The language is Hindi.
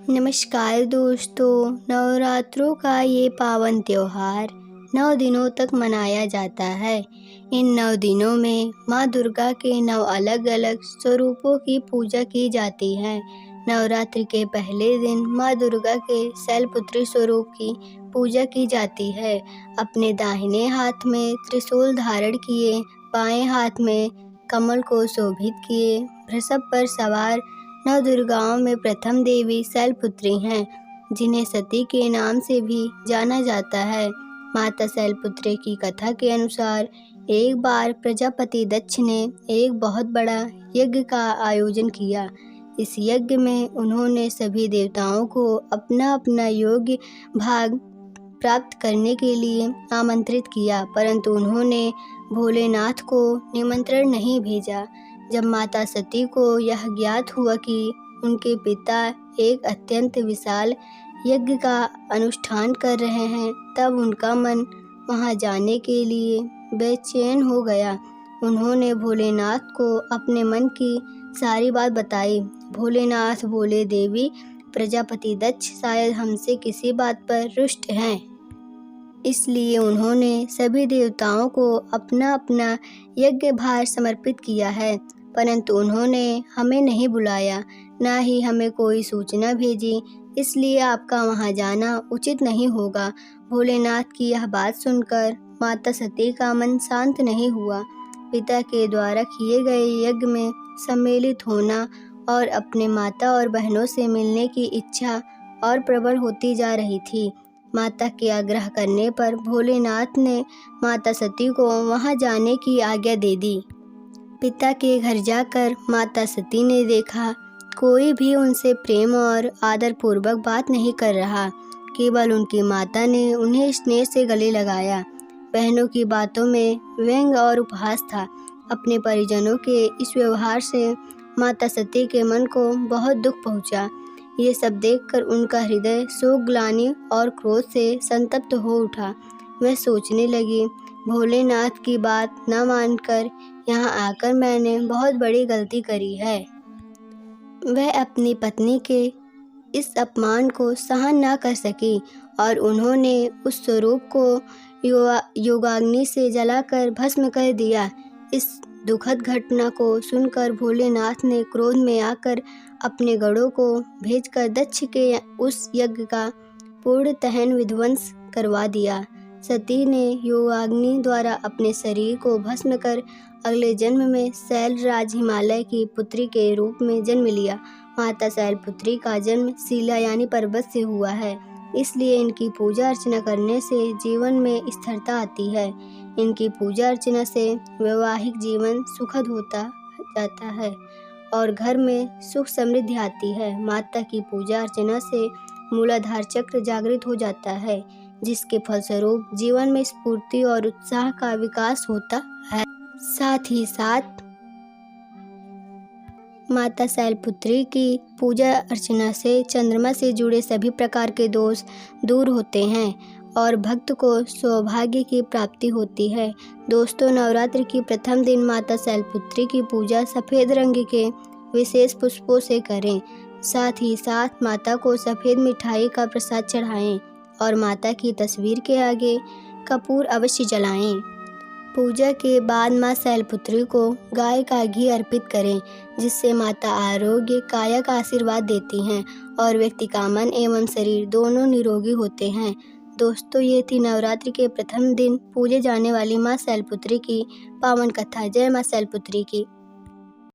नमस्कार दोस्तों, नवरात्रों का ये पावन त्योहार 9 दिनों तक मनाया जाता है। इन 9 दिनों में माँ दुर्गा के 9 अलग-अलग स्वरूपों की पूजा की जाती है। नवरात्रि के पहले दिन माँ दुर्गा के शैलपुत्री स्वरूप की पूजा की जाती है। अपने दाहिने हाथ में त्रिशूल धारण किए, बाएं हाथ में कमल को शोभित किए, वृषभ पर सवार नव दुर्गाओं में प्रथम देवी शैलपुत्री हैं, जिन्हें सती के नाम से भी जाना जाता है। माता शैलपुत्री की कथा के अनुसार एक बार प्रजापति दक्ष ने एक बहुत बड़ा यज्ञ का आयोजन किया। इस यज्ञ में उन्होंने सभी देवताओं को अपना अपना योग्य भाग प्राप्त करने के लिए आमंत्रित किया, परंतु उन्होंने भोलेनाथ को निमंत्रण नहीं भेजा। जब माता सती को यह ज्ञात हुआ कि उनके पिता एक अत्यंत विशाल यज्ञ का अनुष्ठान कर रहे हैं, तब उनका मन वहां जाने के लिए बेचैन हो गया। उन्होंने भोलेनाथ को अपने मन की सारी बात बताई। भोलेनाथ बोले, देवी, प्रजापति दक्ष शायद हमसे किसी बात पर रुष्ट हैं, इसलिए उन्होंने सभी देवताओं को अपना अपना यज्ञ भार समर्पित किया है, परंतु उन्होंने हमें नहीं बुलाया, ना ही हमें कोई सूचना भेजी, इसलिए आपका वहां जाना उचित नहीं होगा। भोलेनाथ की यह बात सुनकर माता सती का मन शांत नहीं हुआ। पिता के द्वारा किए गए यज्ञ में सम्मिलित होना और अपने माता और बहनों से मिलने की इच्छा और प्रबल होती जा रही थी। माता के आग्रह करने पर भोलेनाथ ने माता सती को वहां जाने की आज्ञा दे दी। पिता के घर जाकर माता सती ने देखा कोई भी उनसे प्रेम और आदर पूर्वक बात नहीं कर रहा, केवल उनकी माता ने उन्हें स्नेह से गले लगाया। बहनों की बातों में व्यंग और उपहास था। अपने परिजनों के इस व्यवहार से माता सती के मन को बहुत दुख पहुंचा। ये सब देखकर उनका हृदय शोक, ग्लानि और क्रोध से संतप्त हो उठा। वह सोचने लगी, भोलेनाथ की बात न मानकर यहाँ आकर मैंने बहुत बड़ी गलती करी है। वह अपनी पत्नी के इस अपमान को सहन न कर सकी और उन्होंने उस स्वरूप को योगाग्नि से जलाकर भस्म कर दिया। इस दुखद घटना को सुनकर भोलेनाथ ने क्रोध में आकर अपने गणों को भेजकर दक्ष के उस यज्ञ का पूर्णतः विध्वंस करवा दिया। सती ने योगाग्नि द्वारा अपने शरीर को भस्म कर अगले जन्म में शैलराज हिमालय की पुत्री के रूप में जन्म लिया। माता शैलपुत्री का जन्म शिला यानी पर्वत से हुआ है, इसलिए इनकी पूजा अर्चना करने से जीवन में स्थिरता आती है। इनकी पूजा अर्चना से वैवाहिक जीवन सुखद होता जाता है और घर में सुख समृद्धि आती है। माता की पूजा अर्चना से मूलाधार चक्र जागृत हो जाता है, जिसके फलस्वरूप जीवन में स्फूर्ति और उत्साह का विकास होता है। साथ ही साथ माता शैलपुत्री की पूजा अर्चना से चंद्रमा से जुड़े सभी प्रकार के दोष दूर होते हैं और भक्त को सौभाग्य की प्राप्ति होती है। दोस्तों, नवरात्रि की प्रथम दिन माता शैलपुत्री की पूजा सफ़ेद रंग के विशेष पुष्पों से करें। साथ ही साथ माता को सफ़ेद मिठाई का प्रसाद चढ़ाएं और माता की तस्वीर के आगे कपूर अवश्य जलाएं। पूजा के बाद माँ शैलपुत्री को गाय का घी अर्पित करें, जिससे माता आरोग्य, काया का आशीर्वाद देती हैं और व्यक्ति का मन एवं शरीर दोनों निरोगी होते हैं। दोस्तों, ये थी नवरात्रि के प्रथम दिन पूजे जाने वाली माँ शैलपुत्री की पावन कथा। जय माँ शैलपुत्री की।